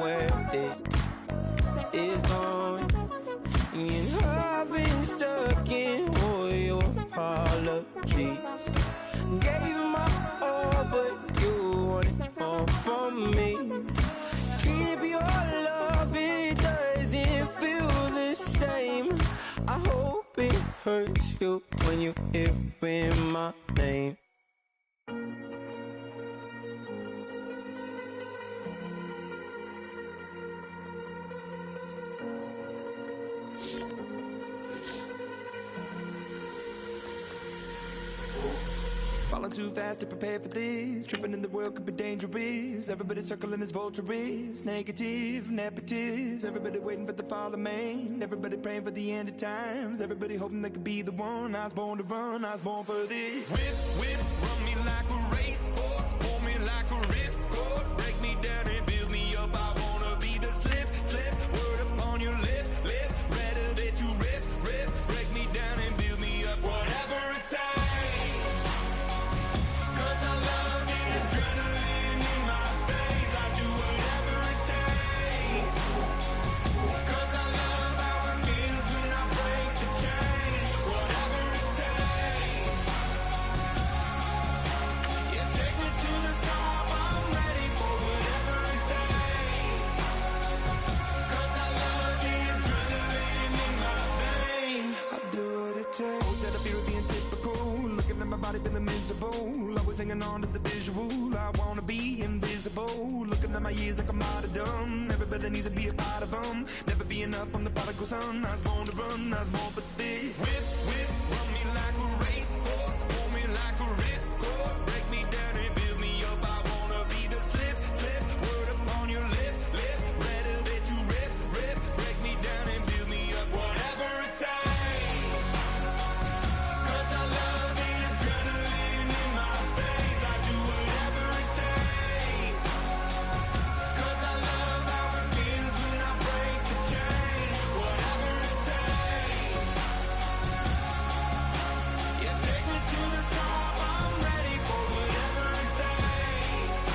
where this is going. And I've been stuck in all your apologies. Gave you my all, but you wanted more from me. Keep your love, it doesn't feel the same. I hope it hurts you when you hear my name. Falling too fast to prepare for this. Tripping in the world could be dangerous. Everybody circling as vultures. Negative, nepotist. Everybody waiting for the fall of man. Everybody praying for the end of times. Everybody hoping they could be the one. I was born to run, I was born for this. Whip, run me like a racehorse. Pull me like a ripcord. Break me down and build me up. I wanna be the slip. Word upon your lip. Rather that you rip. Break me down and build me up. Whatever it takes. Feeling miserable, always hanging on to the visual. I wanna be invisible, looking at my years like I'm martyrdom. Everybody needs to be a part of them. Never be enough from the prodigal son. I was born to run, I was born for this. Whip, run me like a racehorse. Pull me like a ripcord. Break me down and build me up. I wanna be the slip. Word upon your lip. Rather that you rip. Break me down and build me up. Whatever it takes. 'Cause I love the adrenaline in my veins. I do whatever it takes. 'Cause I love how it feels when I break the chain. Whatever it takes. Yeah, take me to the top. I'm ready for whatever it takes.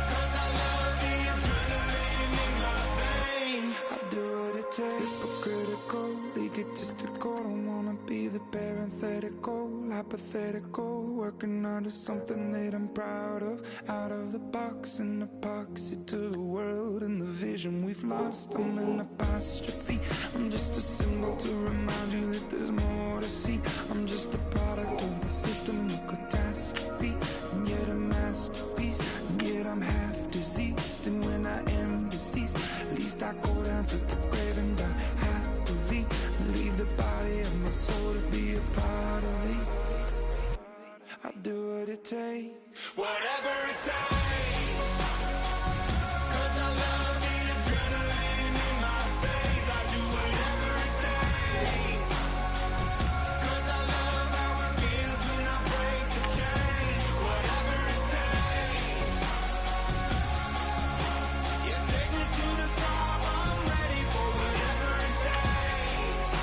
'Cause I love the adrenaline in my veins. I do what it takes. Hypocritical, egotistical. Don't wanna be the parenthetical, hypothetical. Working onto something that I'm proud of. Out of the box, an epoxy to the world and the vision we've lost. I'm an apostrophe. I'm just a symbol to remind you that there's more to see. I'm just a product of the system of catastrophe, and yet a masterpiece. And yet I'm half diseased, and when I am deceased, at least I go down to the grave and die happily. Leave the body of my soul to be a part of me. I do what it takes. Whatever it takes. 'Cause I love the adrenaline in my veins. I do whatever it takes. 'Cause I love how it feels when I break the chain. Whatever it takes. Yeah, take me to the top. I'm ready for whatever it takes.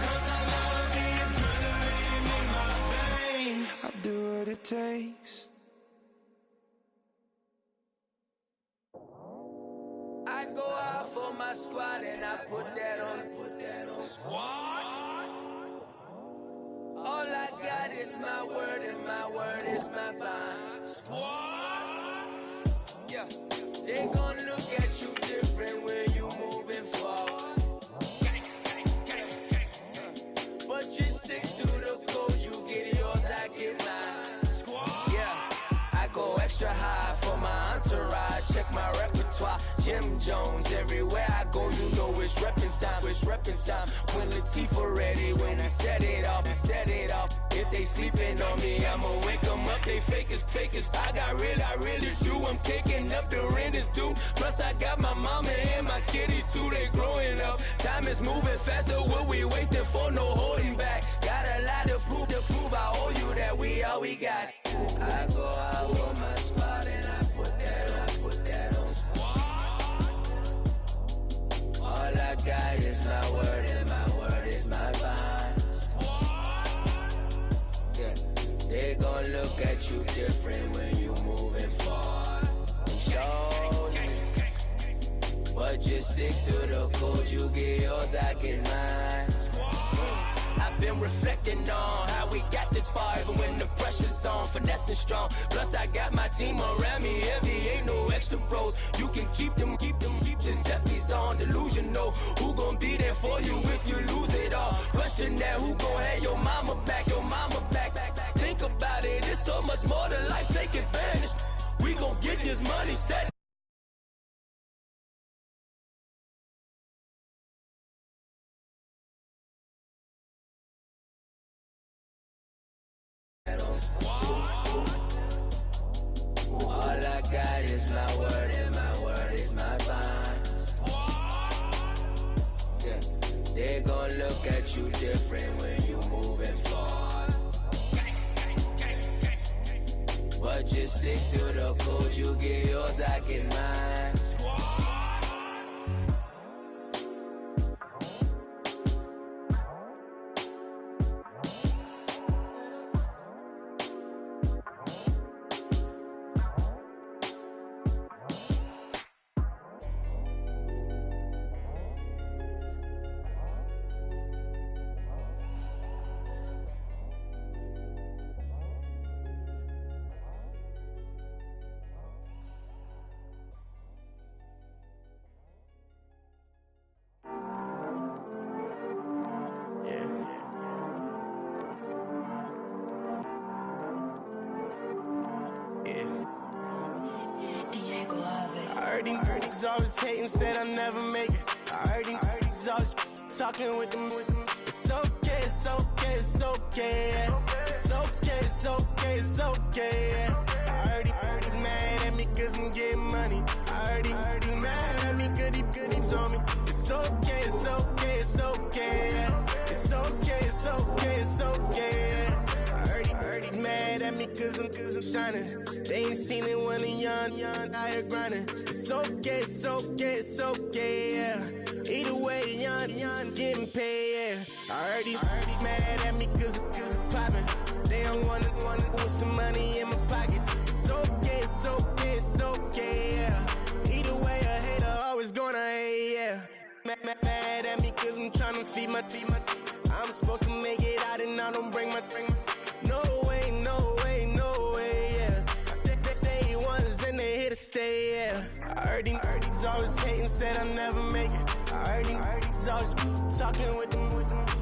'Cause I love the adrenaline in my veins. I do what it takes. I go out for my squad and I put that on. Squad? All I got is my word and my word is my bond. Squad? Yeah, they gon' look at you different when you moving forward. But you stick to the code, you get yours, I get mine. Squad? Yeah, I go extra high for my entourage. Check my repertoire, Jim Jones. Everywhere I go, you know it's reppin' time. When Latifah ready, when we set it off. If they sleeping on me, I'ma wake them up. They fakers. I got real, I really do. I'm kicking up, the rent is due. Plus I got my mama and my kiddies too, they growing up. Time is moving faster, what we wasting for, no holding back. Got a lot to prove, I owe you that we all we got. I go out for my squad and I put that on. All I got is my word and my word is my bond. Yeah, they gon' look at you different when you moving forward. And show this. But just stick to the code, you get yours, I get mine. I've been reflecting on how we got this far, even when the pressure's on, finessing strong. Plus I got my team around me heavy, ain't no extra bros. You can keep them, Giuseppe's on delusional. Who gon' be there for you if you lose it all? Question that, who gon' have your mama back, Think about it, it's so much more to life, take advantage. We gon' get this money steady. All I got is my word, and my word is my bond. Yeah, they gon' look at you different when you moving forward. But just stick to the code, you get yours, I get mine. He's always hating, said I'll never make it. I heard he's always talking with them. It's okay, it's okay, it's okay. It's okay, it's okay, it's okay. I heard he's mad at me cause I'm getting money. I heard he's mad at me cause he told me. It's okay, it's okay, it's okay. It's okay, it's okay, it's okay. I heard he's mad at me cause I'm shining. They ain't seen it when I'm young, out here grinding. It's okay, it's okay, it's okay, yeah. Either way, young, getting paid, yeah. I heard he's mad at me cause it's poppin'. They don't wanna put some money in my pockets. It's okay, it's okay, it's okay, yeah. Either way, a hater always gonna hate, yeah. Mad at me cause I'm tryna feed my I'm supposed to make it out and I don't bring my no way, no way, no way, yeah. Day ones and they here to stay, yeah. I heard he's always hating, said I'll never make it. I heard he's always talking with them.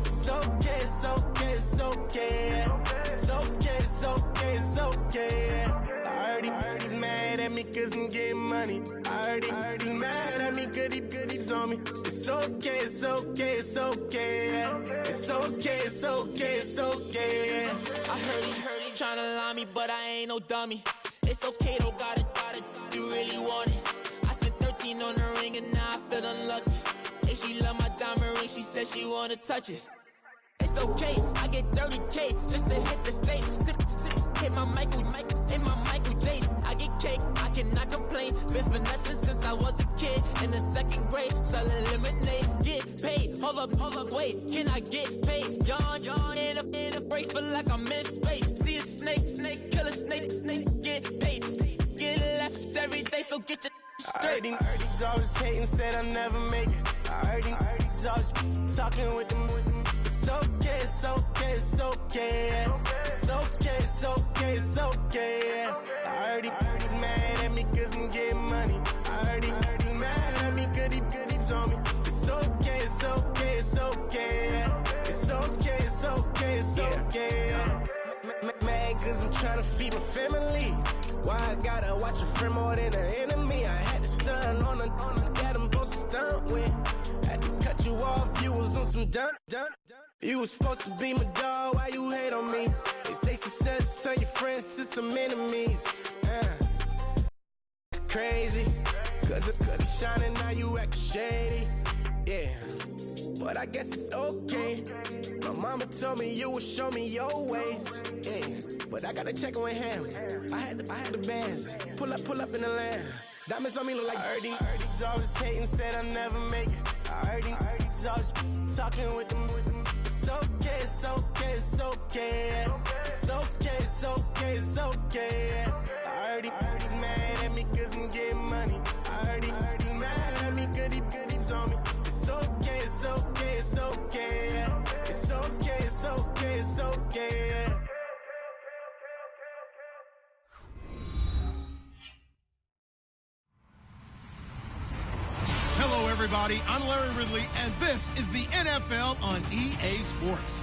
It's okay, it's okay, it's okay, yeah. It's okay, it's okay, it's okay, yeah. I heard he's mad at me cause I'm getting money. I heard he's mad at me cause he told me. It's okay, it's okay, it's okay, yeah. It's okay, it's okay, it's okay, yeah. I heard he tryna lie me, but I ain't no dummy. It's okay, though, got it, you really want it. I spent 13 on the ring and now I feel unlucky. Hey, she love my diamond ring, she said she wanna touch it. It's okay, I get 30K just to hit the stage. Hit my Michael J. I get cake, I cannot complain. Been finessing since I was a kid. In the second grade, selling lemonade. Get paid, hold up, wait, can I get paid? Yawn, in a break, feel like I'm in space. See a snake, kill a snake, get paid. Get left every day, so get your straight. I heard he's always hating, said I'll never make it. I heard he's always talking with them. It's okay, it's okay, it's okay. It's okay, it's okay, it's okay. I heard he's mad at me cause I'm getting money. I heard he's mad at me cause he told me. It's okay, it's okay, it's okay. It's okay, it's okay, it's okay. Mad cause I'm tryna feed my family. Why I gotta watch a friend more than an enemy? I had to stun on the that I'm supposed to stunt with. Had to cut you off, you was on some dun. You was supposed to be my dog, why you hate on me? They say success, turn your friends to some enemies. It's crazy, cause it's shining, now you act shady. Yeah, but I guess it's okay. My mama told me you would show me your ways. Yeah, but I gotta check with him. I had the bands, pull up in the land. Diamonds on me look like I heard he's always hating, said I'll never make it. I heard he's always talking with them. It's okay, it's okay, it's okay. It's okay, it's okay, it's okay. I heard he's mad at me cause I'm getting money. I heard he's mad at me cause he everybody. I'm Larry Ridley, and this is the NFL on EA Sports.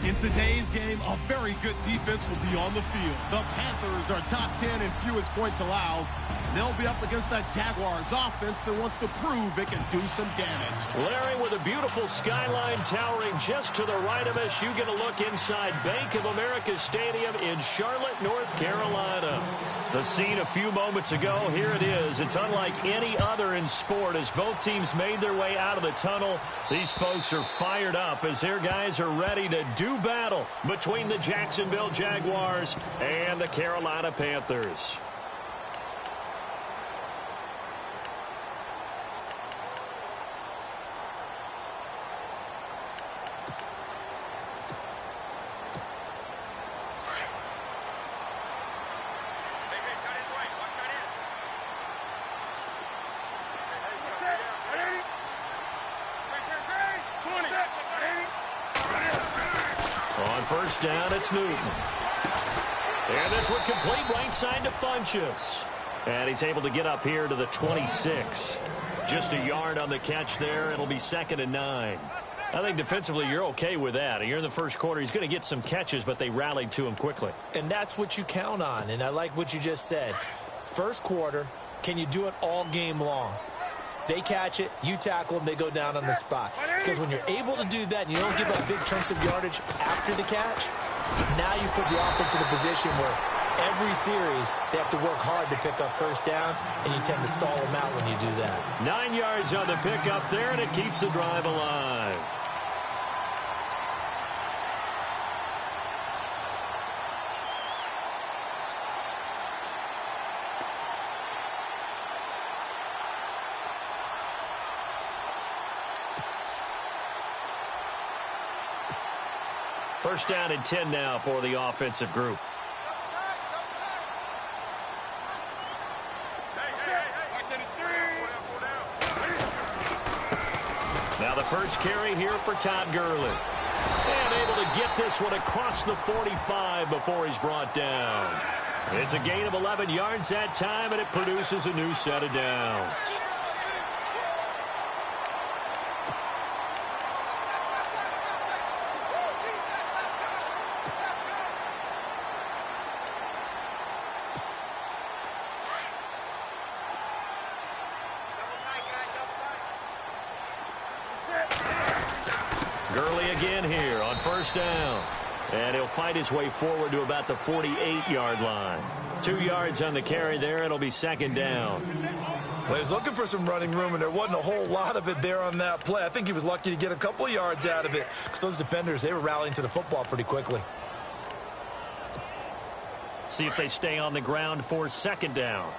In today's game, a very good defense will be on the field. The Panthers are top 10 in fewest points allowed. They'll be up against that Jaguars offense that wants to prove it can do some damage. Larry, with a beautiful skyline towering just to the right of us, you get a look inside Bank of America Stadium in Charlotte, North Carolina. The scene a few moments ago, here it is. It's unlike any other in sport as both teams made their way out of the tunnel. These folks are fired up as their guys are ready to do battle between the Jacksonville Jaguars and the Carolina Panthers. First down, it's Newton. And this one complete right side to Funchess. And he's able to get up here to the 26. Just a yard on the catch there. It'll be 2nd and 9. I think defensively you're okay with that. You're in the first quarter. He's going to get some catches, but they rallied to him quickly. And that's what you count on. And I like what you just said. First quarter, can you do it all game long? They catch it, you tackle them, they go down on the spot. Because when you're able to do that and you don't give up big chunks of yardage after the catch, now you put the offense in a position where every series they have to work hard to pick up first downs, and you tend to stall them out when you do that. 9 yards on the pickup there, and it keeps the drive alive. First down and 10 now for the offensive group. Now the first carry here for Todd Gurley. And able to get this one across the 45 before he's brought down. It's a gain of 11 yards that time, and it produces a new set of downs. Gurley again here on first down. And he'll fight his way forward to about the 48-yard line. 2 yards on the carry there. It'll be 2nd down. Well, he was looking for some running room, and there wasn't a whole lot of it there on that play. I think he was lucky to get a couple of yards out of it because those defenders, they were rallying to the football pretty quickly. See if they stay on the ground for 2nd down.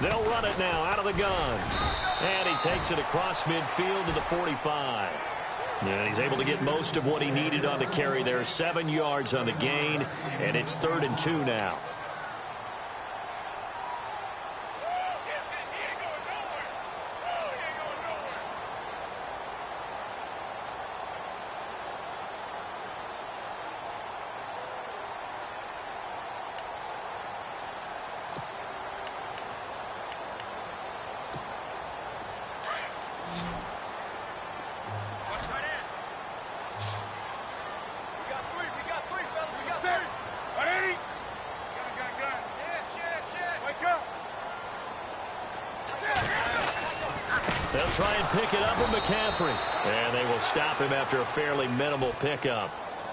They'll run it now out of the gun. And he takes it across midfield to the 45. And he's able to get most of what he needed on the carry there. 7 yards on the gain, and it's 3rd and 2 now. They'll try and pick it up with McCaffrey. And they will stop him after a fairly minimal pickup.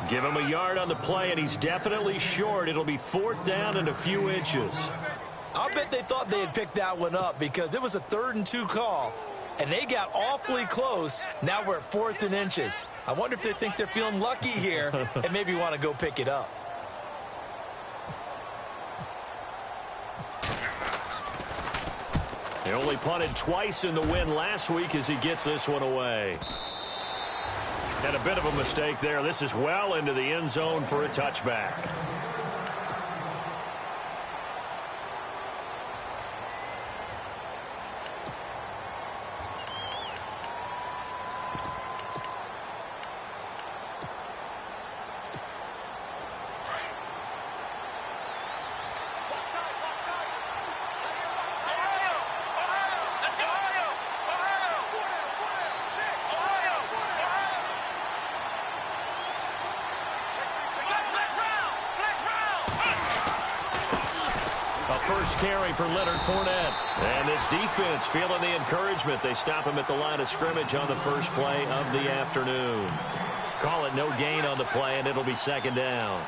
Give him a yard on the play, and he's definitely short. It'll be 4th down and a few inches. I'll bet they thought they had picked that one up because it was a 3rd and 2 call. And they got awfully close. Now we're at 4th and inches. I wonder if they think they're feeling lucky here and maybe want to go pick it up. He only punted twice in the win last week as he gets this one away. And a bit of a mistake there. This is well into the end zone for a touchback. first carry for Leonard Fournette. And this defense feeling the encouragement. They stop him at the line of scrimmage on the first play of the afternoon. Call it no gain on the play, and it'll be second down.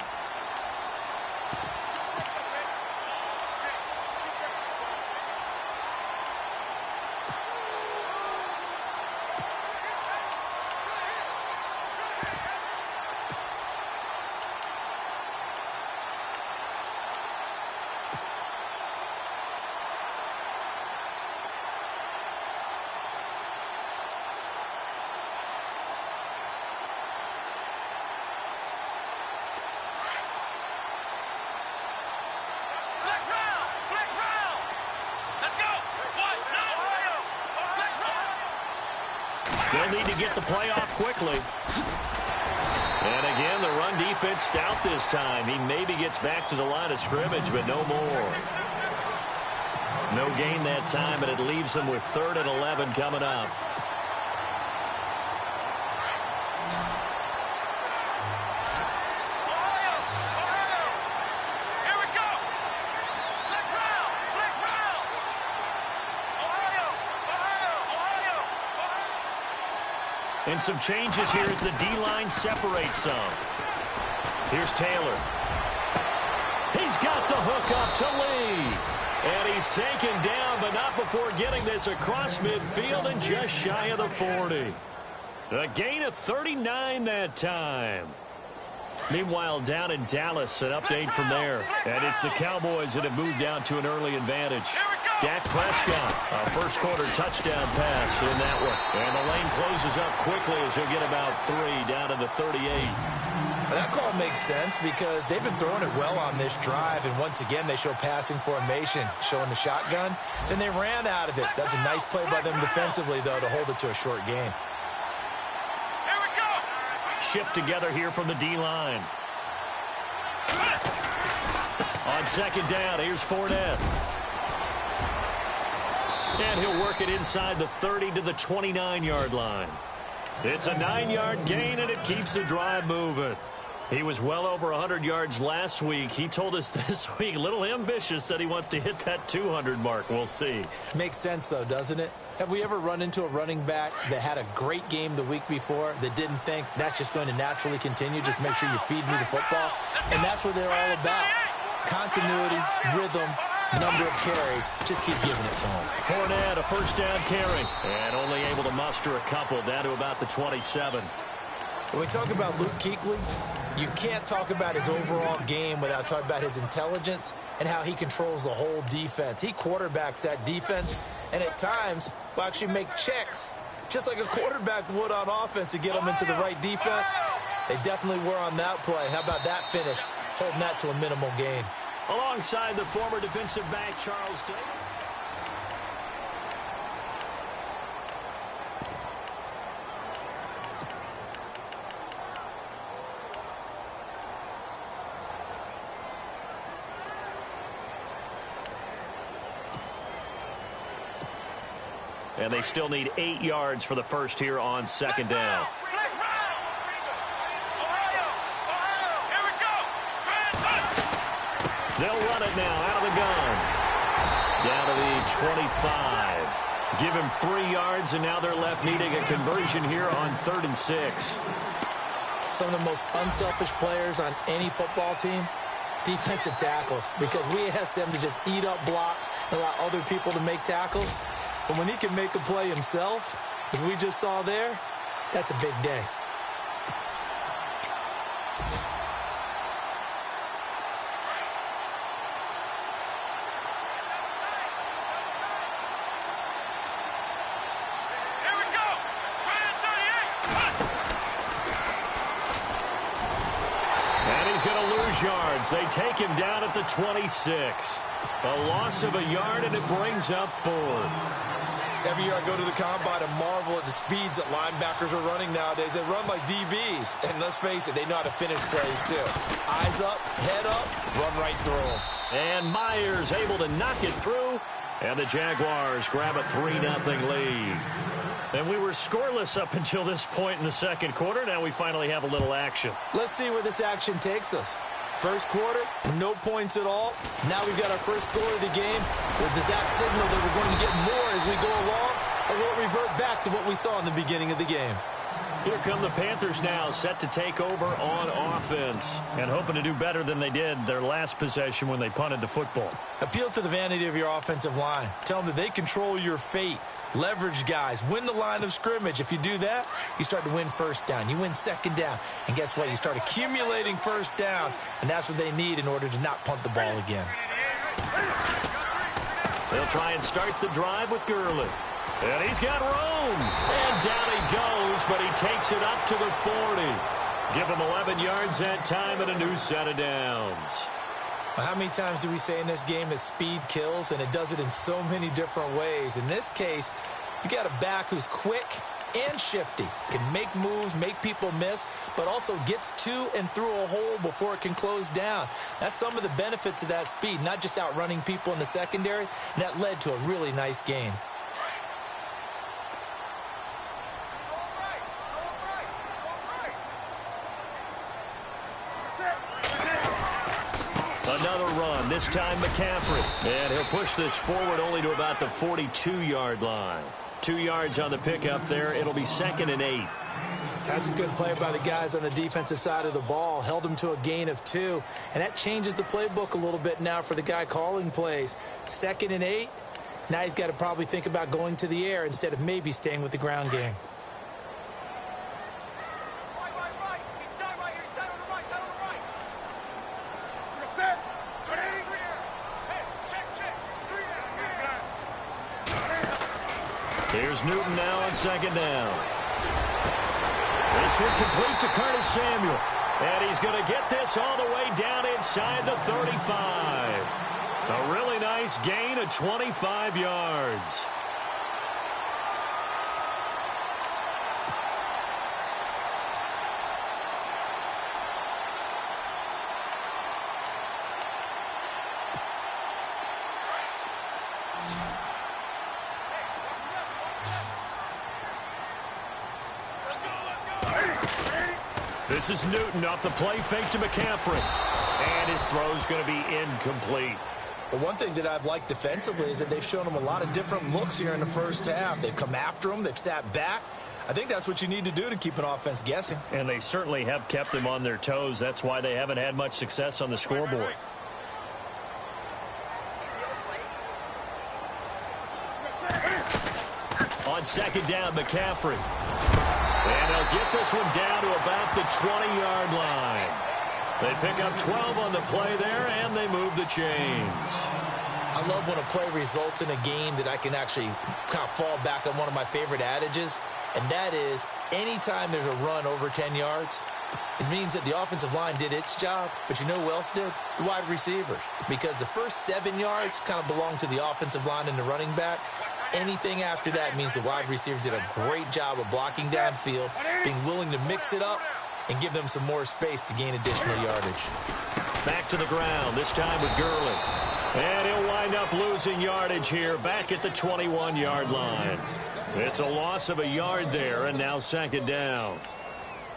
They'll need to get the play off quickly. And again, the run defense stout this time. He maybe gets back to the line of scrimmage, but no more. No gain that time, and it leaves them with 3rd and 11 coming up. And some changes here as the D-line separates some. Here's Taylor. He's got the hook up to Lee. And he's taken down, but not before getting this across midfield and just shy of the 40. A gain of 39 that time. Meanwhile, down in Dallas, an update from there. And it's the Cowboys that have moved down to an early advantage. Dak Prescott, a first-quarter touchdown pass in that one. And the lane closes up quickly as he'll get about 3 down to the 38. That call makes sense because they've been throwing it well on this drive, and once again they show passing formation, showing the shotgun. Then they ran out of it. That's a nice play by them defensively, though, to hold it to a short gain. Here we go. Shift together here from the D-line. On second down, here's Fournette. And he'll work it inside the 30 to the 29-yard line. It's a 9-yard gain, and it keeps the drive moving. He was well over 100 yards last week. He told us this week, a little ambitious, said he wants to hit that 200 mark. We'll see. Makes sense, though, doesn't it? Have we ever run into a running back that had a great game the week before that didn't think that's just going to naturally continue? Just make sure you feed me the football. And that's what they're all about. Continuity, rhythm, number of carries. Just keep giving it to him. Fournette, a first down carry. And only able to muster a couple down to about the 27. When we talk about Luke Kuechly, you can't talk about his overall game without talking about his intelligence and how he controls the whole defense. He quarterbacks that defense, and at times will actually make checks, just like a quarterback would on offense to get them into the right defense. They definitely were on that play. How about that finish, holding that to a minimal gain? Alongside the former defensive back, Charles Day. And they still need 8 yards for the first here on second down. They'll run it now out of the gun. Down to the 25. Give him 3 yards, and now they're left needing a conversion here on 3rd and 6. Some of the most unselfish players on any football team, defensive tackles, because we ask them to just eat up blocks and allow other people to make tackles. But when he can make a play himself, as we just saw there, that's a big day. Yards. They take him down at the 26. A loss of a yard, and it brings up 4th. Every year I go to the combine and marvel at the speeds that linebackers are running nowadays. They run like DBs. And let's face it, they know how to finish plays too. Eyes up, head up, run right through them. And Myers able to knock it through. And the Jaguars grab a 3-0 lead. And we were scoreless up until this point in the second quarter. Now we finally have a little action. Let's see where this action takes us. First quarter, no points at all. Now we've got our first score of the game. Well, does that signal that we're going to get more as we go along, or will it revert back to what we saw in the beginning of the game? Here come the Panthers now, set to take over on offense and hoping to do better than they did their last possession when they punted the football. Appeal to the vanity of your offensive line. Tell them that they control your fate. Leverage guys. Win the line of scrimmage. If you do that, you start to win first down. You win second down. And guess what? You start accumulating first downs. And that's what they need in order to not punt the ball again. They'll try and start the drive with Gurley. And he's got room. And down he goes, but he takes it up to the 40. Give him 11 yards that time and a new set of downs. Well, how many times do we say in this game that speed kills, and it does it in so many different ways? In this case, you got a back who's quick and shifty, can make moves, make people miss, but also gets to and through a hole before it can close down. That's some of the benefits of that speed, not just outrunning people in the secondary, and that led to a really nice gain. Another run, this time McCaffrey. And he'll push this forward only to about the 42-yard line. 2 yards on the pickup there. It'll be 2nd and 8. That's a good play by the guys on the defensive side of the ball. Held him to a gain of 2. And that changes the playbook a little bit now for the guy calling plays. 2nd and 8. Now he's got to probably think about going to the air instead of maybe staying with the ground game. Here's Newton now on 2nd down. This one complete to Curtis Samuel. And he's going to get this all the way down inside the 35. A really nice gain of 25 yards. This is Newton off the play fake to McCaffrey. And his throw's going to be incomplete. Well, one thing that I've liked defensively is that they've shown him a lot of different looks here in the first half. They've come after him. They've sat back. I think that's what you need to do to keep an offense guessing. And they certainly have kept them on their toes. That's why they haven't had much success on the scoreboard. On 2nd down, McCaffrey. And they'll get this one down to about the 20-yard line. They pick up 12 on the play there, and they move the chains. I love when a play results in a game that I can actually kind of fall back on one of my favorite adages, and that is anytime there's a run over 10 yards, it means that the offensive line did its job, but you know who else did? The wide receivers. Because the first 7 yards kind of belong to the offensive line and the running back. Anything after that means the wide receivers did a great job of blocking downfield, being willing to mix it up, and give them some more space to gain additional yardage. Back to the ground, this time with Gurley. And he'll wind up losing yardage here, back at the 21-yard line. It's a loss of a yard there, and now 2nd down.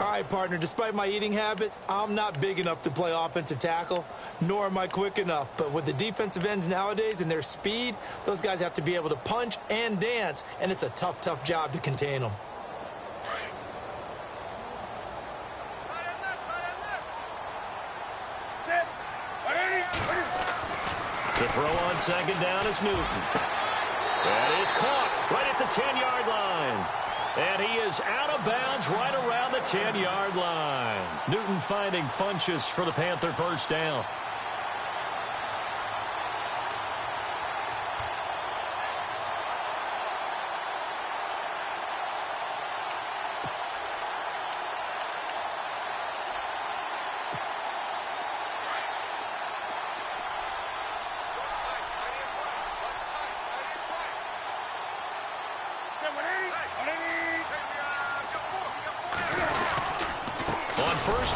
All right, partner, despite my eating habits, I'm not big enough to play offensive tackle, nor am I quick enough. But with the defensive ends nowadays and their speed, those guys have to be able to punch and dance, and it's a tough, tough job to contain them. To throw on 2nd down is Newton. That is caught right at the 10-yard line. And he is out of bounds right around the 10-yard line. Newton finding Funchess for the Panther first down.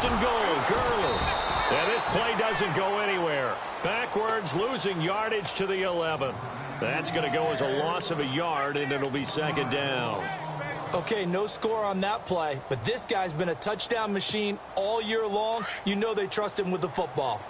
And goal, Gurley. And this play doesn't go anywhere. Backwards, losing yardage to the 11. That's going to go as a loss of a yard, and it'll be 2nd down. Okay, no score on that play, but this guy's been a touchdown machine all year long. You know they trust him with the football.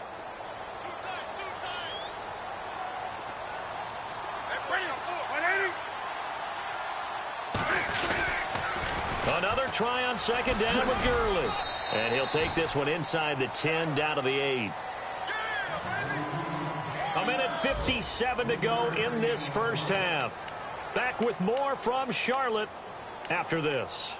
Another try on second down with Gurley. And he'll take this one inside the 10, down to the 8. A minute 57 to go in this first half. Back with more from Charlotte after this.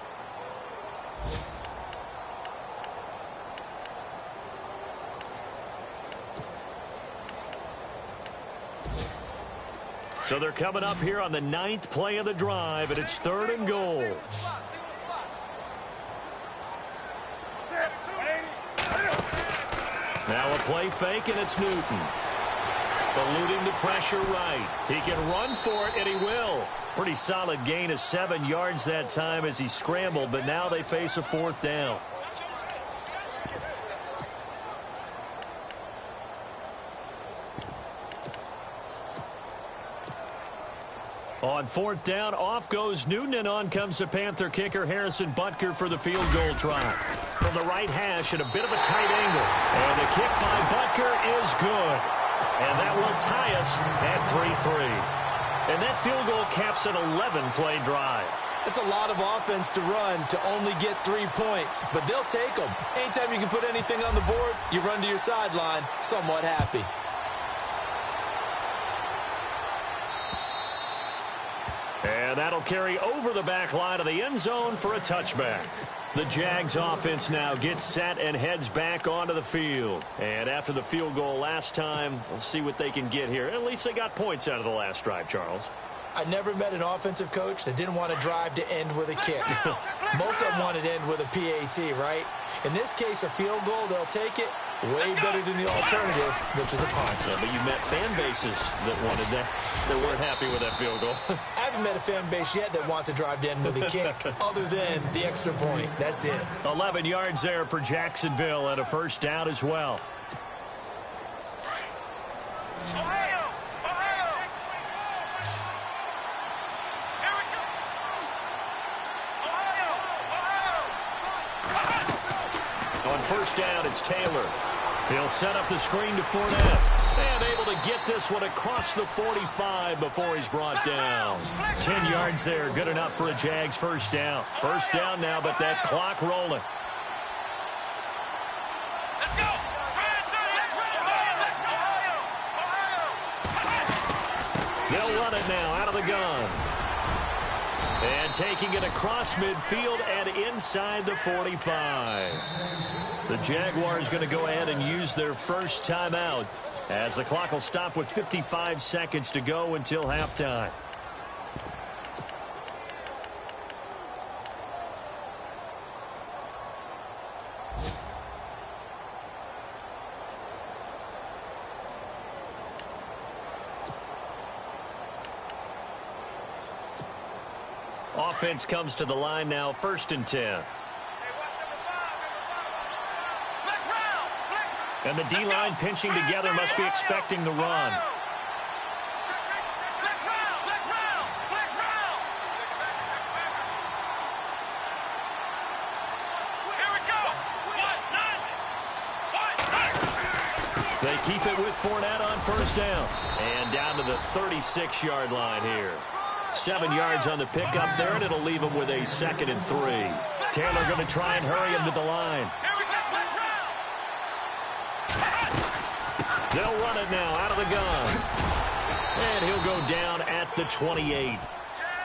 So they're coming up here on the 9th play of the drive, and it's 3rd and goal. Now a play fake, and it's Newton. Eluding the pressure right. He can run for it, and he will. Pretty solid gain of 7 yards that time as he scrambled, but now they face a 4th down. On 4th down, off goes Newton, and on comes the Panther kicker Harrison Butker for the field goal try. From the right hash at a bit of a tight angle. And the kick by Butker is good. And that will tie us at 3-3. And that field goal caps an 11-play drive. It's a lot of offense to run to only get 3 points, but they'll take them. Anytime you can put anything on the board, you run to your sideline somewhat happy. And that'll carry over the back line of the end zone for a touchback. The Jags offense now gets set and heads back onto the field. And after the field goal last time, we'll see what they can get here. At least they got points out of the last drive, Charles. I never met an offensive coach that didn't want to drive to end with a kick. Most of them wanted to end with a PAT, right? In this case, a field goal, they'll take it. Way better than the alternative, which is a punt. Yeah, but you met fan bases that wanted that, that weren't happy with that field goal. I haven't met a fan base yet that wants to drive to end with a kick, other than the extra point. That's it. 11 yards there for Jacksonville and a first down as well. On first down, it's Taylor. He'll set up the screen to Fournette. And able to get this one across the 45 before he's brought down. 10 yards there, good enough for a Jags first down. First down now, but that clock rolling. They'll run it now out of the gun. And taking it across midfield and inside the 45. The Jaguars going to go ahead and use their first timeout as the clock will stop with 55 seconds to go until halftime. Offense comes to the line now, 1st and 10. And the D-line pinching together must be expecting the run. They keep it with Fournette on first down. And down to the 36-yard line here. 7 yards on the pickup there, and it'll leave him with a 2nd and 3. Taylor going to try and hurry him to the line. They'll run it now out of the gun. And he'll go down at the 28.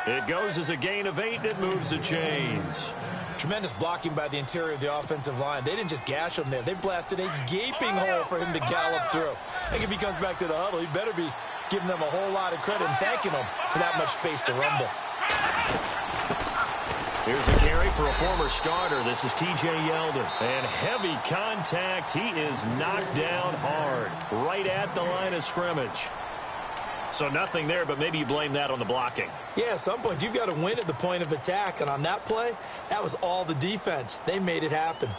It goes as a gain of 8, and it moves the chains. Tremendous blocking by the interior of the offensive line. They didn't just gash him there. They blasted a gaping hole for him to gallop through. I think if he comes back to the huddle, he better be giving them a whole lot of credit and thanking them for that much space to rumble. Here's a carry for a former starter. This is T.J. Yeldon. And heavy contact. He is knocked down hard right at the line of scrimmage. So nothing there, but maybe you blame that on the blocking. Yeah, at some point, you've got to win at the point of attack. And on that play, that was all the defense. They made it happen.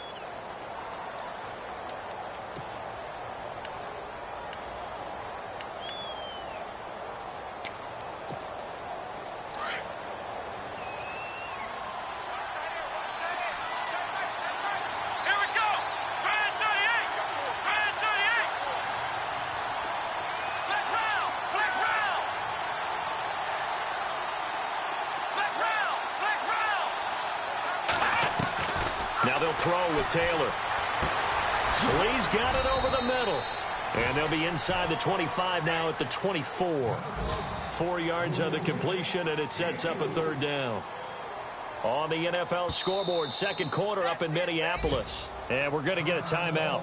Now they'll throw with Taylor. Lee's got it over the middle. And they'll be inside the 25 now at the 24. 4 yards on the completion, and it sets up a third down. On the NFL scoreboard, second quarter up in Minneapolis. And we're going to get a timeout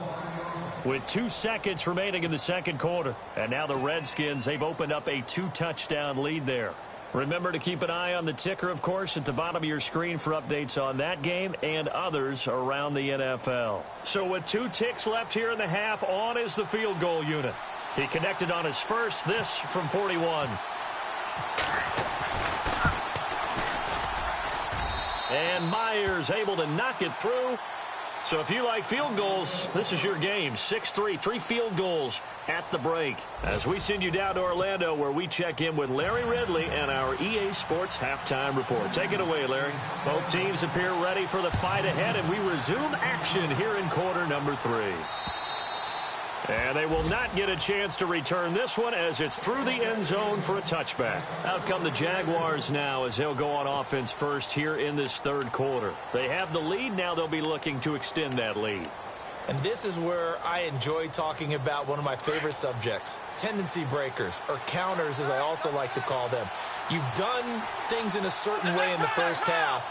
with 2 seconds remaining in the second quarter. And now the Redskins, they've opened up a 2-touchdown lead there. Remember to keep an eye on the ticker, of course, at the bottom of your screen for updates on that game and others around the NFL. So with 2 ticks left here in the half, on is the field goal unit. He connected on his first, this from 41. And Myers able to knock it through. So if you like field goals, this is your game. 6-3, 3 field goals at the break. As we send you down to Orlando, where we check in with Larry Ridley and our EA Sports Halftime Report. Take it away, Larry. Both teams appear ready for the fight ahead, and we resume action here in quarter number 3. And they will not get a chance to return this one as it's through the end zone for a touchback. Out come the Jaguars now as they'll go on offense first here in this third quarter. They have the lead. Now they'll be looking to extend that lead. And this is where I enjoy talking about one of my favorite subjects, tendency breakers, or counters as I also like to call them. You've done things in a certain way in the first half,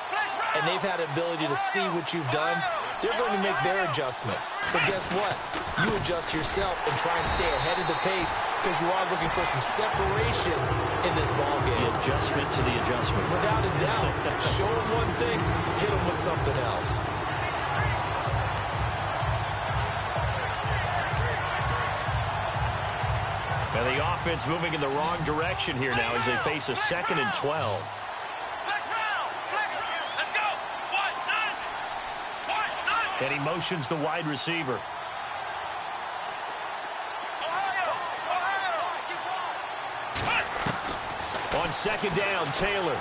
and they've had the ability to see what you've done. They're going to make their adjustments. So guess what? You adjust yourself and try and stay ahead of the pace because you are looking for some separation in this ball game. The adjustment to the adjustment. Without a doubt. Show them one thing, hit them with something else. And the offense moving in the wrong direction here now as they face a 2nd and 12. And he motions the wide receiver. On 2nd down, Taylor.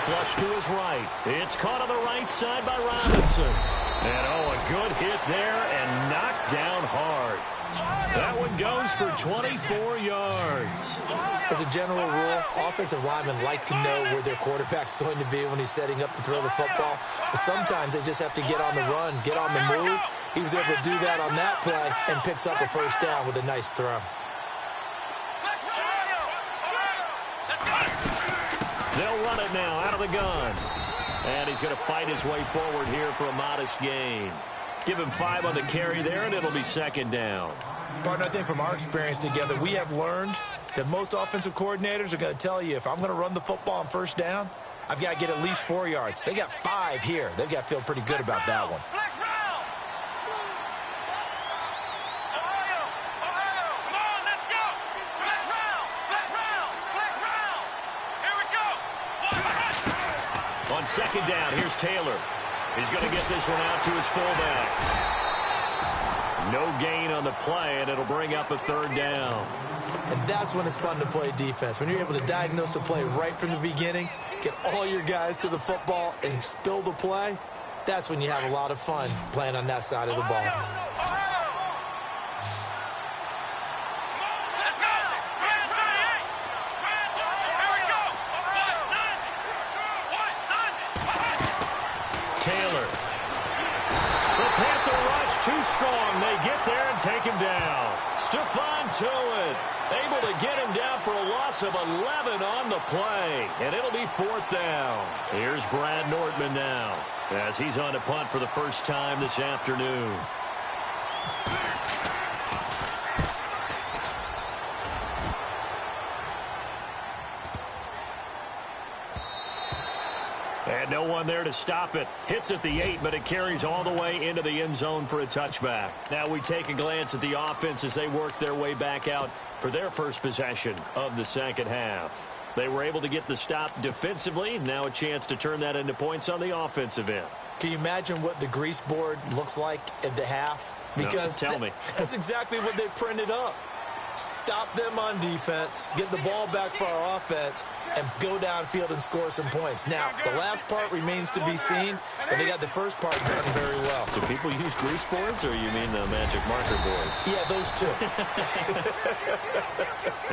Flush to his right. It's caught on the right side by Robinson. And a good hit there and knocked down hard. That one goes for 24 yards. As a general rule, offensive linemen like to know where their quarterback's going to be when he's setting up to throw the football. But sometimes they just have to get on the run, get on the move. He was able to do that on that play and picks up a first down with a nice throw. They'll run it now out of the gun. And he's going to fight his way forward here for a modest gain. Give him 5 on the carry there, and it'll be 2nd down. Partner, I think from our experience together, we have learned that most offensive coordinators are going to tell you, if I'm going to run the football on first down, I've got to get at least 4 yards. They got 5 here. They've got to feel pretty good about that one. On 2nd down, here's Taylor. He's going to get this one out to his fullback. No gain on the play, and it'll bring up a 3rd down. And that's when it's fun to play defense. When you're able to diagnose a play right from the beginning, get all your guys to the football, and spill the play, that's when you have a lot of fun playing on that side of the ball. Taylor. The Panther rush too strong. They get there and take him down. Stephon Tuitt able to get him down for a loss of 11 on the play. And it'll be 4th down. Here's Brad Nordman now as he's on to punt for the first time this afternoon. And no one there to stop it. Hits at the 8, but it carries all the way into the end zone for a touchback. Now we take a glance at the offense as they work their way back out for their first possession of the second half. They were able to get the stop defensively. Now a chance to turn that into points on the offensive end. Can you imagine what the grease board looks like at the half? Because no, tell me. That's exactly what they printed up. Stop them on defense, get the ball back for our offense, and go downfield and score some points. Now, the last part remains to be seen, but they got the first part done very well. Do people use grease boards, or you mean the magic marker board? Yeah, those two.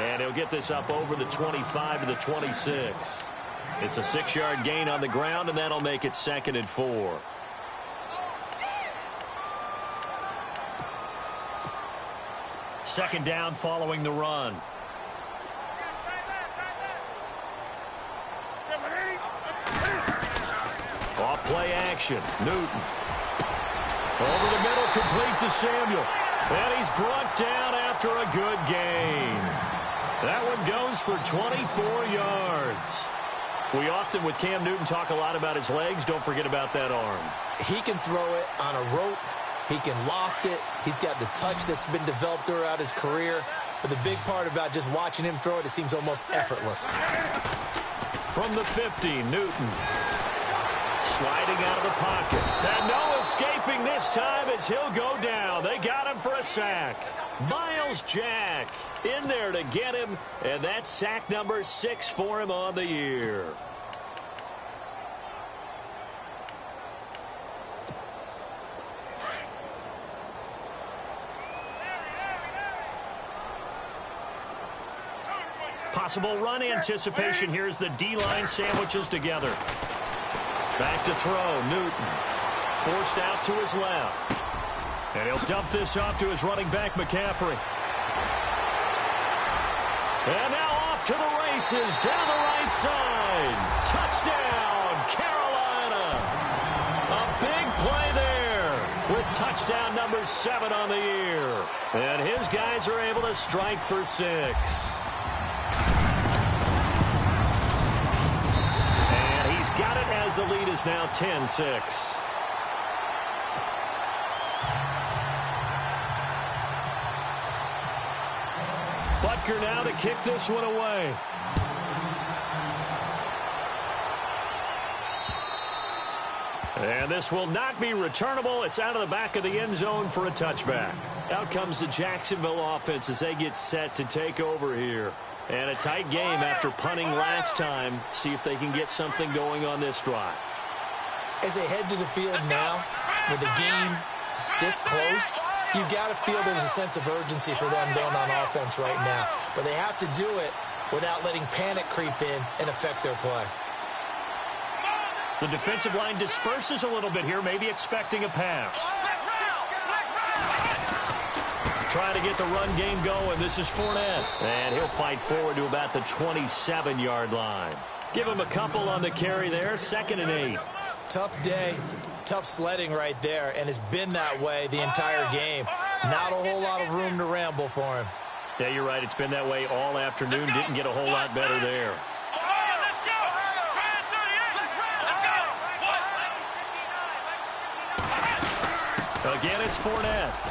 And he'll get this up over the 25 to the 26. It's a 6-yard gain on the ground, and that'll make it 2nd and 4. second down following the run. Off play action. Newton. Over the middle, complete to Samuel. And he's brought down after a good gain. That one goes for 24 yards. We often, with Cam Newton, talk a lot about his legs. Don't forget about that arm. He can throw it on a rope. He can loft it. He's got the touch that's been developed throughout his career. But the big part about just watching him throw it, it seems almost effortless. From the 50, Newton. Sliding out of the pocket. And no escaping this time as he'll go down. They got him for a sack. Miles Jack in there to get him. And that's sack number 6 for him on the year. Possible run anticipation. Here's the D-line sandwiches together. Back to throw. Newton. Forced out to his left. And he'll dump this off to his running back, McCaffrey. And now off to the races down the right side. Touchdown, Carolina. A big play there with touchdown number 7 on the year. And his guys are able to strike for 6. Got it as the lead is now 10-6. Butker now to kick this one away. And this will not be returnable. It's out of the back of the end zone for a touchback. Out comes the Jacksonville offense as they get set to take over here. And a tight game after punting last time. See if they can get something going on this drive. As they head to the field now, with the game this close, you've got to feel there's a sense of urgency for them going on offense right now. But they have to do it without letting panic creep in and affect their play. The defensive line disperses a little bit here, maybe expecting a pass. Trying to get the run game going. This is Fournette. And he'll fight forward to about the 27-yard line. Give him a couple on the carry there. 2nd and 8. Tough day. Tough sledding right there. And it's been that way the entire game. Not a whole lot of room to ramble for him. Yeah, you're right. It's been that way all afternoon. Didn't get a whole lot better there. Again, it's Fournette.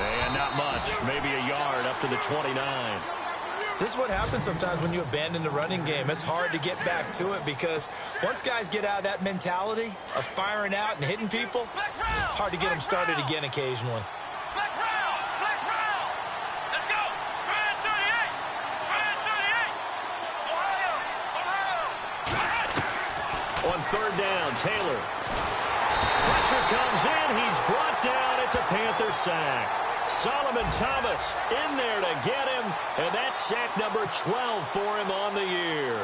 And not much. Maybe a yard up to the 29. This is what happens sometimes when you abandon the running game. It's hard to get back to it because once guys get out of that mentality of firing out and hitting people, hard to get them started again occasionally. On 3rd down, Taylor. Pressure comes in. He's brought down. It's a Panther sack. Solomon Thomas in there to get him. And that's sack number 12 for him on the year.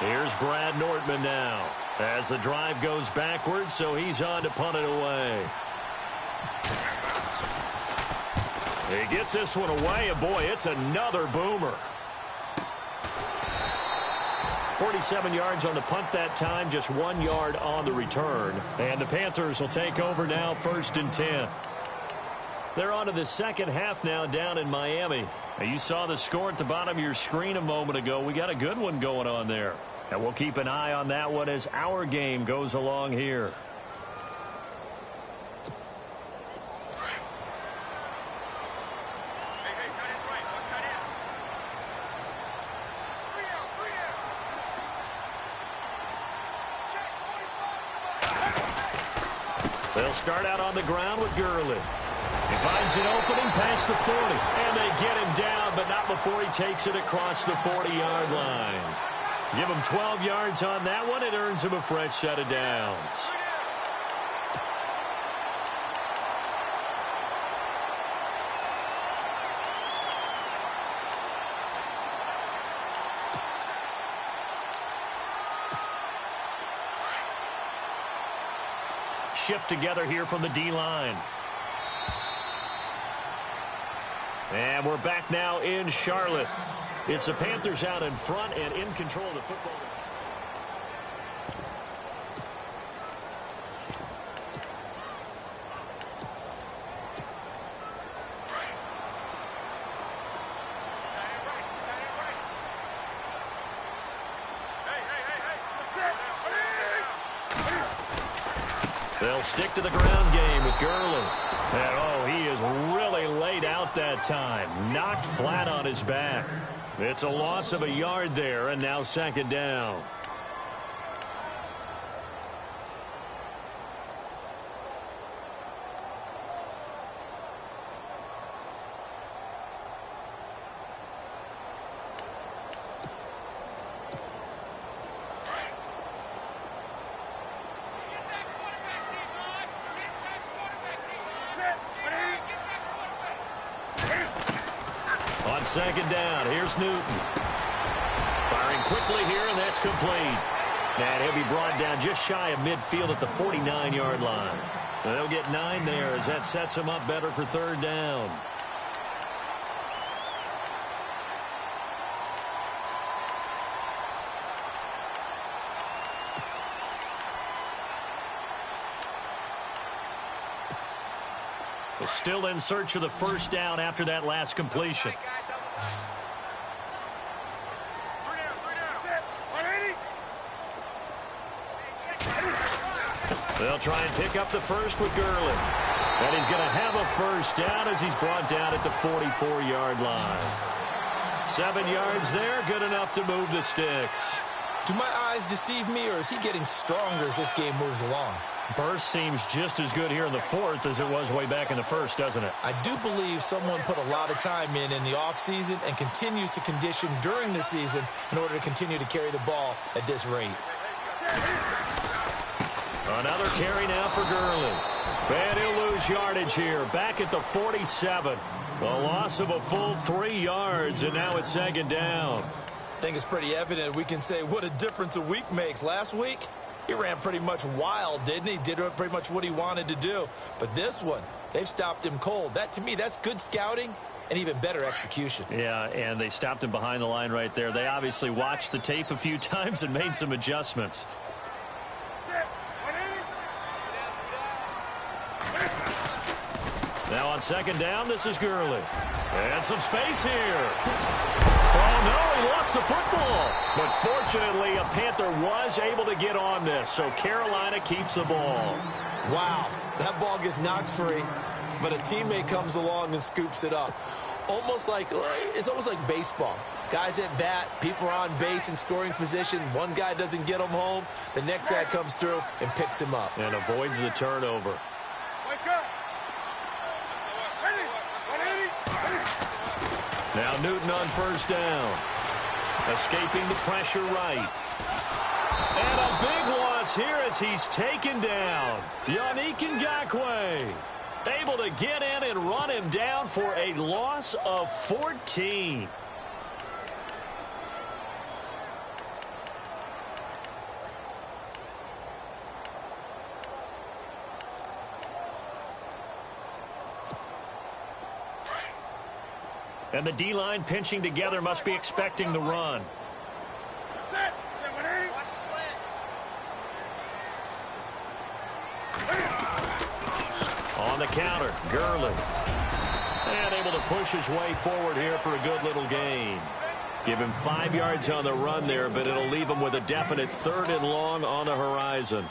Here's Brad Nortman now. As the drive goes backwards, so he's on to punt it away. He gets this one away, and boy, it's another boomer. 47 yards on the punt that time, just 1 yard on the return. And the Panthers will take over now, 1st and 10. They're on to the second half now down in Miami. Now, you saw the score at the bottom of your screen a moment ago. We got a good one going on there. And we'll keep an eye on that one as our game goes along here. They'll start out on the ground with Gurley. He finds an opening past the 40. And they get him down, but not before he takes it across the 40-yard line. Give him 12 yards on that one. It earns him a fresh set of downs. shift together here from the D-line. And we're back now in Charlotte. It's the Panthers out in front and in control of the football. They'll stick to the ground game with Gurley. And, oh, he is really laid out that time. Knocked flat on his back. It's a loss of a yard there, and now second down. On second down, here's Newton. Firing quickly here, and that's complete. And he'll be brought down just shy of midfield at the 49-yard line. They'll get 9 there as that sets him up better for third down. Still in search of the first down after that last completion. They'll try and pick up the first with Gurley. And he's going to have a first down as he's brought down at the 44-yard line. 7 yards there, good enough to move the sticks. Do my eyes deceive me, or is he getting stronger as this game moves along? Burst seems just as good here in the fourth as it was way back in the first, doesn't it? I do believe someone put a lot of time in the offseason and continues to condition during the season in order to continue to carry the ball at this rate. Another carry now for Gurley. And he'll lose yardage here. Back at the 47. A loss of a full 3 yards, and now it's second down. I think it's pretty evident we can say what a difference a week makes. Last week, he ran pretty much wild, didn't he? Did pretty much what he wanted to do. But this one, they've stopped him cold. That, to me, that's good scouting and even better execution. Yeah, and they stopped him behind the line right there. They obviously watched the tape a few times and made some adjustments. Now on second down, this is Gurley. And some space here. Oh, no, he lost the football. But fortunately, a Panther was able to get on this, so Carolina keeps the ball. Wow, that ball gets knocked free, but a teammate comes along and scoops it up. It's almost like baseball. Guys at bat, people are on base in scoring position. One guy doesn't get him home. The next guy comes through and picks him up. And avoids the turnover. Now Newton on first down. Escaping the pressure right. And a big loss here as he's taken down. EnYcE481's able to get in and run him down for a loss of 14. And the D-line pinching together must be expecting the run. On the counter, Gurley. And able to push his way forward here for a good little gain. Give him 5 yards on the run there, but it'll leave him with a definite 3rd and long on the horizon.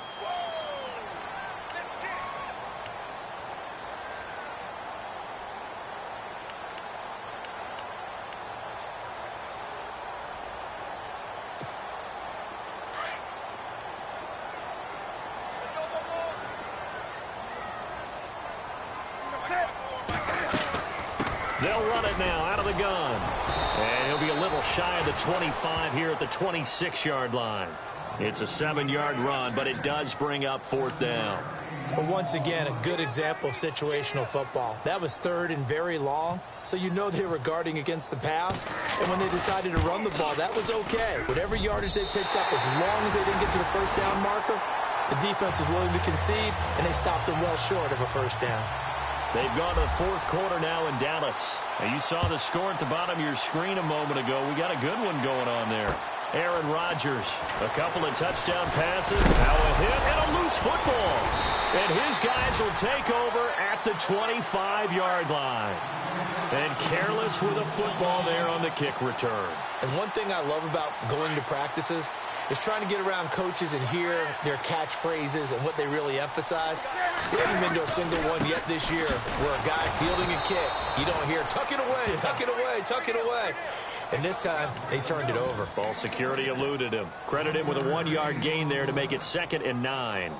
They'll run it now out of the gun. And he'll be a little shy of the 25 here at the 26-yard line. It's a 7-yard run, but it does bring up 4th down. But once again, a good example of situational football. That was 3rd and very long, so you know they were guarding against the pass. And when they decided to run the ball, that was okay. Whatever yardage they picked up, as long as they didn't get to the first down marker, The defense was willing to concede, and they stopped them well short of a first down. They've gone to the fourth quarter now in Dallas. And you saw the score at the bottom of your screen a moment ago. We got a good one going on there. Aaron Rodgers, a couple of touchdown passes, now a hit, and a loose football. And his guys will take over at the 25-yard line. And careless with a football there on the kick return. And one thing I love about going to practices is trying to get around coaches and hear their catchphrases and what they really emphasize. We haven't been to a single one yet this year where a guy fielding a kick, you don't hear, tuck it away, tuck it away, tuck it away. And this time, they turned it over. Ball security eluded him. Credit him with a 1-yard gain there to make it 2nd and 9.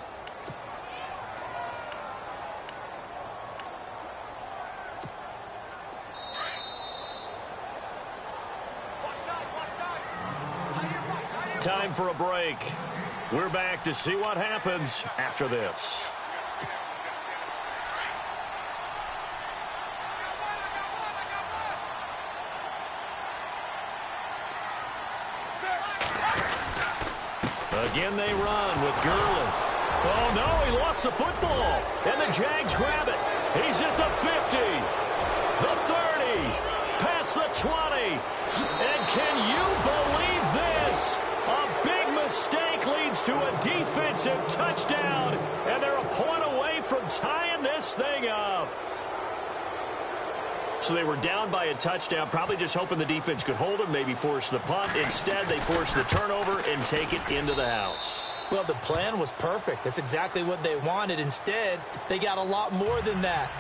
Time for a break. We're back to see what happens after this. Again they run with Gurley. Oh, no, he lost the football. And the Jags grab it. He's at the 50, the 30, past the 20. And can you believe this? A big mistake leads to a defensive touchdown, and they're a point away from tying this thing up. So they were down by a touchdown, probably just hoping the defense could hold them, maybe force the punt. Instead, they force the turnover and take it into the house. Well, the plan was perfect. That's exactly what they wanted. Instead, they got a lot more than that.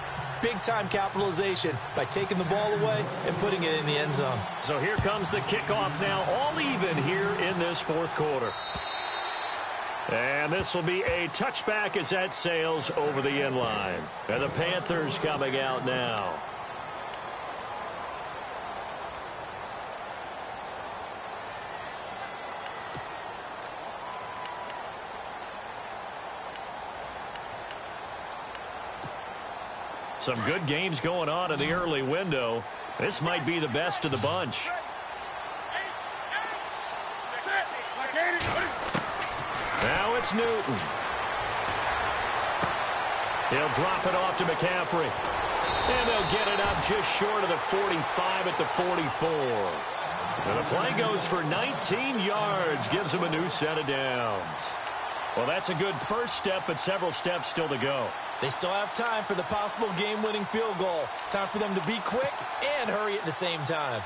Big-time capitalization by taking the ball away and putting it in the end zone. So here comes the kickoff now, all even here in this fourth quarter. And this will be a touchback as that sails over the end line. And the Panthers coming out now. Some good games going on in the early window. This might be the best of the bunch. Now it's Newton. He'll drop it off to McCaffrey. And they'll get it up just short of the 45 at the 44. And the play goes for 19 yards. Gives him a new set of downs. Well, that's a good first step, but several steps still to go. They still have time for the possible game-winning field goal. Time for them to be quick and hurry at the same time.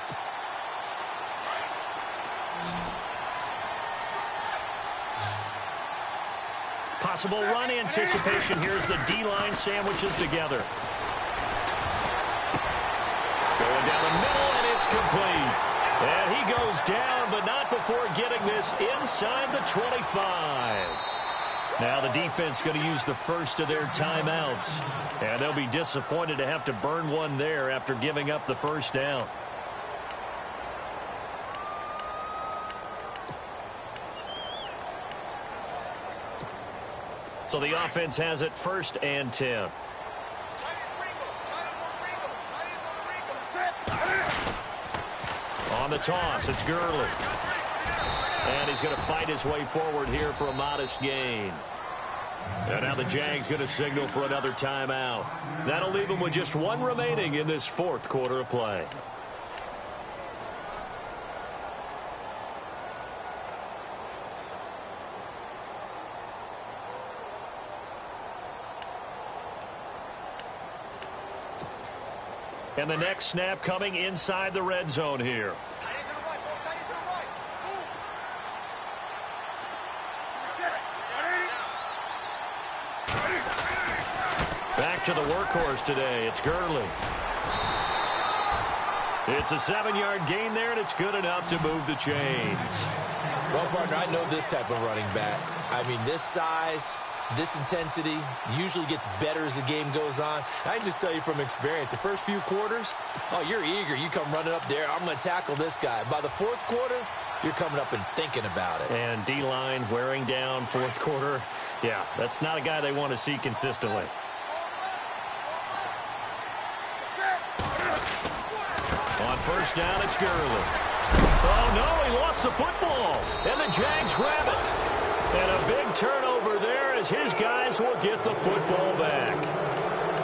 Possible run anticipation here as the D-line sandwiches together. Going down the middle, and it's complete. And he goes down, but not before getting this inside the 25. Now the defense going to use the first of their timeouts. And they'll be disappointed to have to burn one there after giving up the first down. So the offense has it 1st and 10. On the toss, it's Gurley. And he's going to fight his way forward here for a modest gain. And now the Jags going to signal for another timeout. That'll leave them with just one remaining in this fourth quarter of play. And the next snap coming inside the red zone here. Back to the workhorse today. It's Gurley. It's a 7-yard gain there, and it's good enough to move the chains. Well, partner, I know this type of running back. I mean, this size, this intensity usually gets better as the game goes on. I can just tell you from experience, the first few quarters, oh, you're eager. You come running up there, I'm going to tackle this guy. By the fourth quarter, you're coming up and thinking about it. And D-line wearing down fourth quarter. Yeah, that's not a guy they want to see consistently. On first down, it's Gurley. Oh, no, he lost the football. And the Jags grab it. And a big turnover there as his guys will get the football back.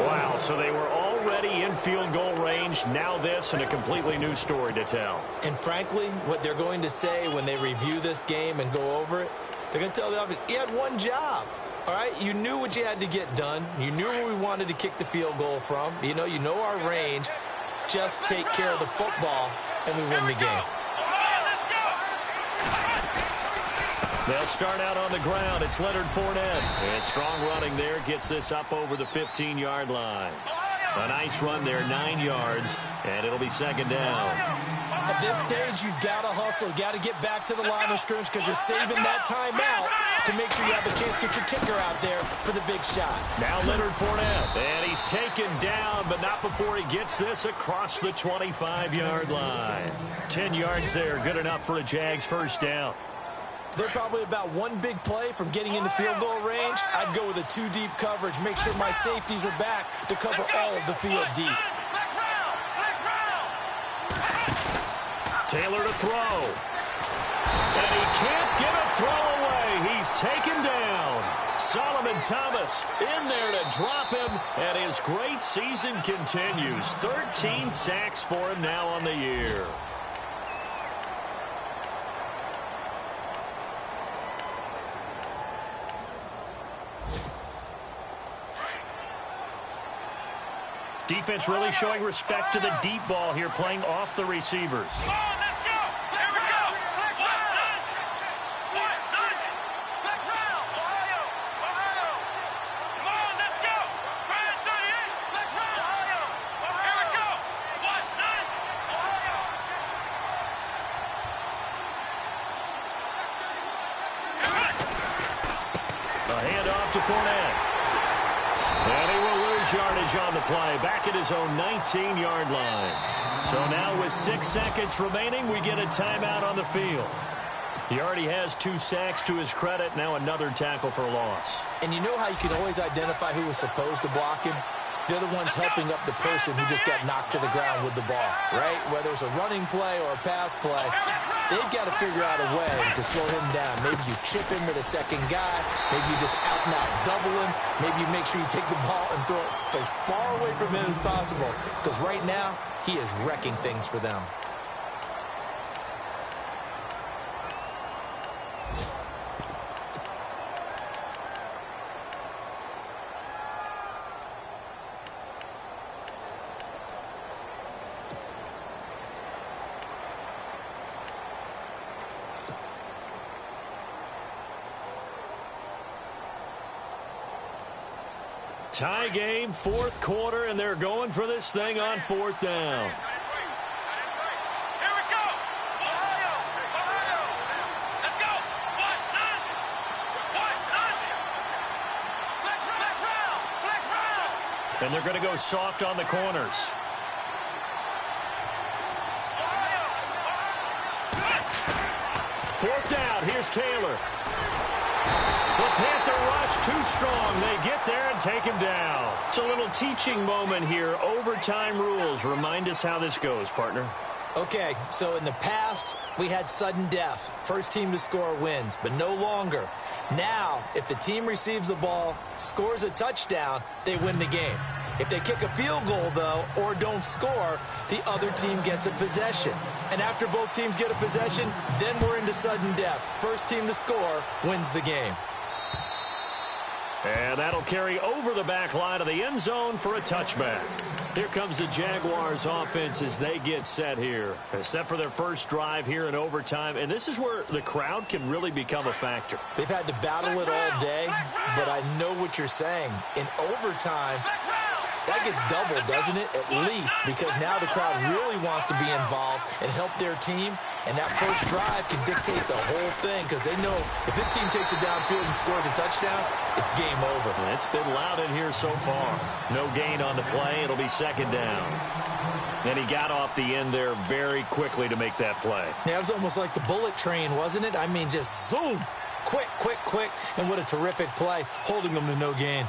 Wow, so they were already in field goal range. Now this and a completely new story to tell. And frankly, what they're going to say when they review this game and go over it, they're going to tell the offense, he had one job. All right, you knew what you had to get done. You knew where we wanted to kick the field goal from. You know our range. Just take care of the football, and we win the game. They'll start out on the ground. It's Leonard Fournette. And strong running there gets this up over the 15-yard line. A nice run there, 9 yards, and it'll be second down. At this stage, you've got to hustle. You've got to get back to the line of scrimmage because you're saving that timeout to make sure you have a chance to get your kicker out there for the big shot. Now Leonard Fournette, and he's taken down, but not before he gets this across the 25-yard line. 10 yards there, good enough for a Jags first down. They're probably about one big play from getting into field goal range. I'd go with a 2-deep coverage, make sure my safeties are back to cover all of the field deep. Taylor to throw. And he can't get a throw away. He's taken down. Solomon Thomas in there to drop him, and his great season continues. 13 sacks for him now on the year. Defense really showing respect to the deep ball here, playing off the receivers. Come on, let's go. Here we go. Flex round. Ohio. Come on, let's go. Try it, 38. Flex round. Ohio. Here we go. 1-9. Ohio. A handoff to Fournette. And he will lose yardage on the play, back at his own 19-yard line. So now with 6 seconds remaining, we get a timeout on the field. He already has 2 sacks to his credit, now another tackle for loss. And you know how you can always identify who was supposed to block him? They're the ones helping up the person who just got knocked to the ground with the ball, right? Whether it's a running play or a pass play, they've got to figure out a way to slow him down. Maybe you chip him with a second guy. Maybe you just out-and-out double him. Maybe you make sure you take the ball and throw it as far away from him as possible. Because right now, he is wrecking things for them. Tie game, 4th quarter, and they're going for this thing on 4th down. Here we go. Ohio. Let's go. 1-9. Flex round. And they're going to go soft on the corners. Fourth down, here's Taylor. The Panther rush too strong. They get there and take him down. It's a little teaching moment here. Overtime rules. Remind us how this goes, partner. Okay, so in the past, we had sudden death. First team to score wins, but no longer. Now, if the team receives the ball, scores a touchdown, they win the game. If they kick a field goal, though, or don't score, the other team gets a possession. And after both teams get a possession, then we're into sudden death. First team to score wins the game. And that'll carry over the back line of the end zone for a touchback. Here comes the Jaguars offense as they get set here. Set for their first drive here in overtime. And this is where the crowd can really become a factor. They've had to battle it all day, but I know what you're saying. In overtime, that gets doubled, doesn't it? At least, because now the crowd really wants to be involved and help their team. And that first drive can dictate the whole thing because they know if this team takes it downfield and scores a touchdown, it's game over. And it's been loud in here so far. No gain on the play. It'll be second down. And he got off the end there very quickly to make that play. Yeah, it was almost like the bullet train, wasn't it? I mean, just zoom. Quick, quick, quick. And what a terrific play, holding them to no gain.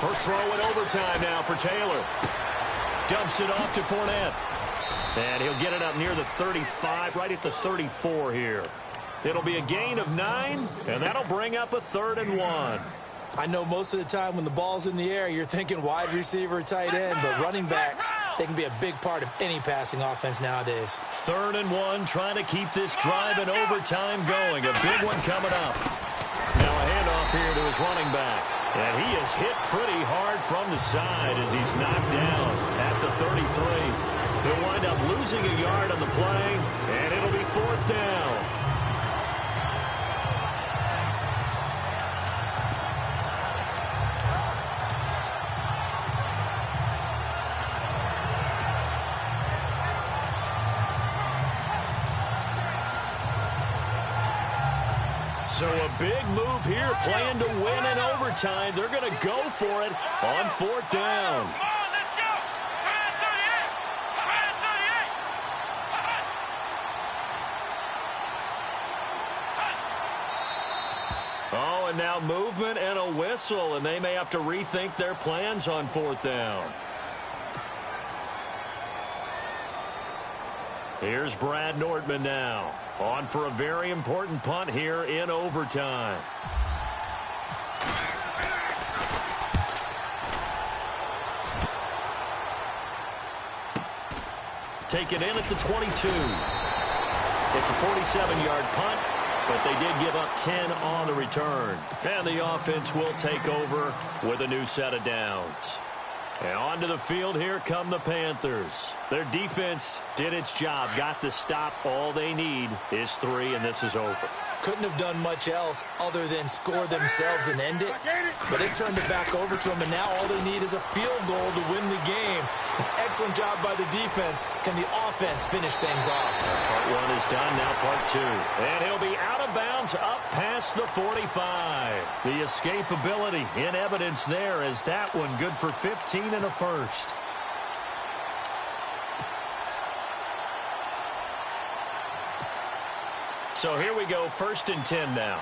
First throw in overtime now for Taylor. Dumps it off to Fournette. And he'll get it up near the 35, right at the 34 here. It'll be a gain of 9, and that'll bring up a 3rd and 1. I know most of the time when the ball's in the air, you're thinking wide receiver, tight end, but running backs, they can be a big part of any passing offense nowadays. 3rd and 1, trying to keep this drive in overtime going. A big one coming up. Now a handoff here to his running back. And he is hit pretty hard from the side as he's knocked down at the 33. He'll wind up losing a yard on the play, and it'll be 4th down. So a big move here, playing to win in overtime. They're going to go for it on 4th down. Oh, and now movement and a whistle, and they may have to rethink their plans on 4th down. Here's Brad Nordman now, on for a very important punt here in overtime. Taken in at the 22. It's a 47-yard punt, but they did give up 10 on the return. And the offense will take over with a new set of downs. And onto the field, here come the Panthers. Their defense did its job, got the stop. All they need is 3, and this is over. Couldn't have done much else other than score themselves and end it. But they turned it back over to them, and now all they need is a field goal to win the game. Excellent job by the defense. Can the offense finish things off? Part 1 is done, now part 2. And he'll be out of bounds up past the 45. The escapability in evidence there as that one good for 15 and a first. So here we go, 1st and 10 now.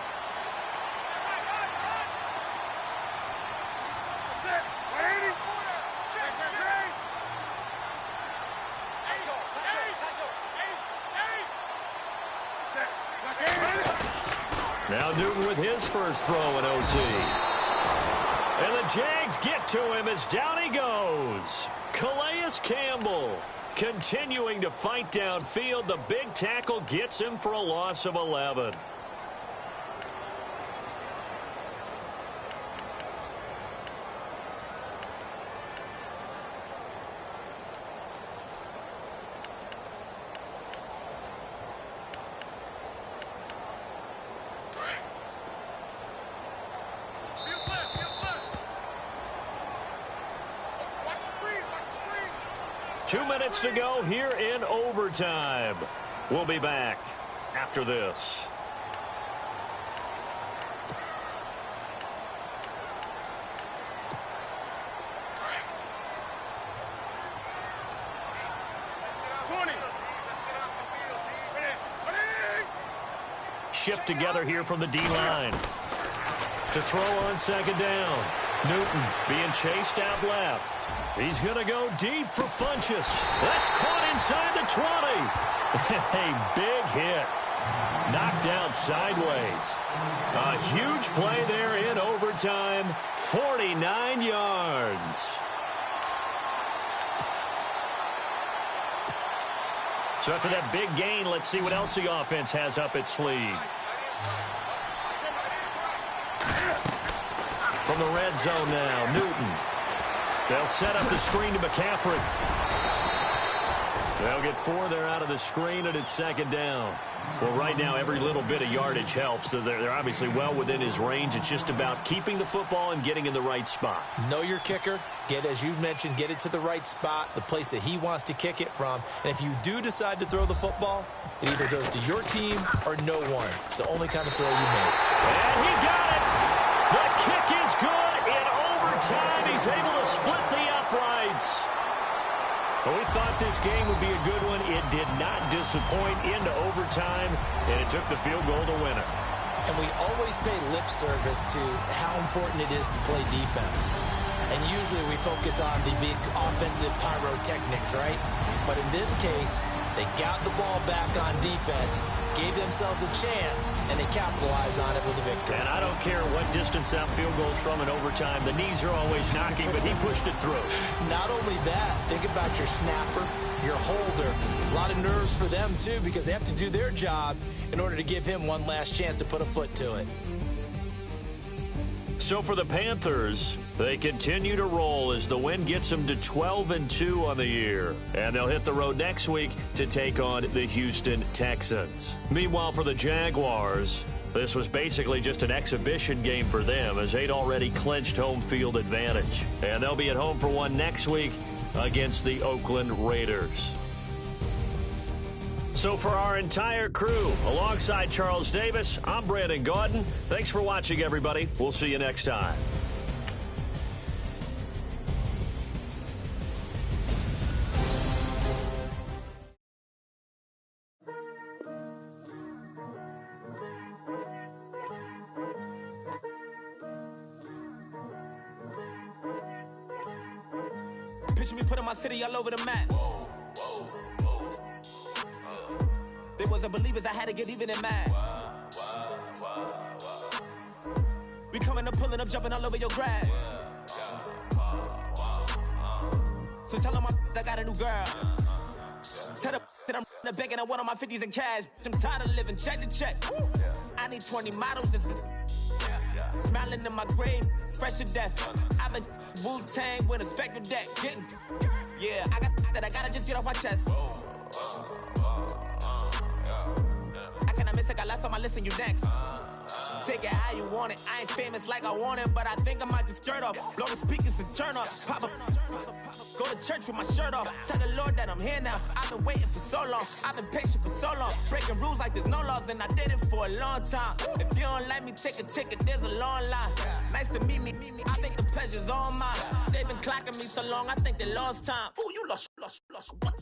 Now Newton with his first throw in OT. And the Jags get to him as down he goes. Calais Campbell continuing to fight downfield. The big tackle gets him for a loss of 11. Two minutes to go here in overtime. We'll be back after this. Shift together here from the D-line. To throw on 2nd down. Newton being chased out left. He's going to go deep for Funchess. That's caught inside the 20. A big hit. Knocked out sideways. A huge play there in overtime. 49 yards. So after that big gain, let's see what else the offense has up its sleeve. From the red zone now, Newton. They'll set up the screen to McCaffrey. They'll get 4 there out of the screen, and it's 2nd down. Well, right now, every little bit of yardage helps. So they're obviously well within his range. It's just about keeping the football and getting in the right spot. Know your kicker. As you mentioned, get it to the right spot, the place that he wants to kick it from. And if you do decide to throw the football, it either goes to your team or no one. It's the only kind of throw you make. And he got it. The kick is good in overtime. He's able to split the uprights. Well, we thought this game would be a good one. It did not disappoint into overtime, and it took the field goal to win it. And we always pay lip service to how important it is to play defense. And usually we focus on the big offensive pyrotechnics, right? But in this case, they got the ball back on defense, gave themselves a chance, and they capitalized on it with a victory. And I don't care what distance that field goes from in overtime. The knees are always knocking, but he pushed it through. Not only that, think about your snapper, your holder. A lot of nerves for them, too, because they have to do their job in order to give him one last chance to put a foot to it. So for the Panthers, they continue to roll as the win gets them to 12-2 on the year. And they'll hit the road next week to take on the Houston Texans. Meanwhile, for the Jaguars, this was basically just an exhibition game for them as they'd already clinched home field advantage. And they'll be at home for one next week against the Oakland Raiders. So for our entire crew, alongside Charles Davis, I'm Brandon Gaudin. Thanks for watching, everybody. We'll see you next time. Picture me putting my city all over the map. They wasn't believers, I had to get even in mad. We coming up, pulling up, jumping all over your grass. So tell them I got a new girl. Tell them that I'm in the bank and I want all my 50s in cash. I'm tired of living check to check. I need 20 models, this is smiling in my grave, fresh to death. I've been Wu-Tang with a spectral deck. Yeah, I gotta just get off my chest. I got lots on my list and you next. Take it how you want it. I ain't famous like I want it, but I think I might just skirt off. Blow the speakers and turn up. Pop up. Go to church with my shirt off. Tell the Lord that I'm here now. I've been waiting for so long. I've been patient for so long. Breaking rules like there's no laws, and I did it for a long time. If you don't like me, take a ticket. There's a long line. Nice to meet me. I think the pleasure's all mine. They've been clocking me so long, I think they lost time. Ooh, you lost. What?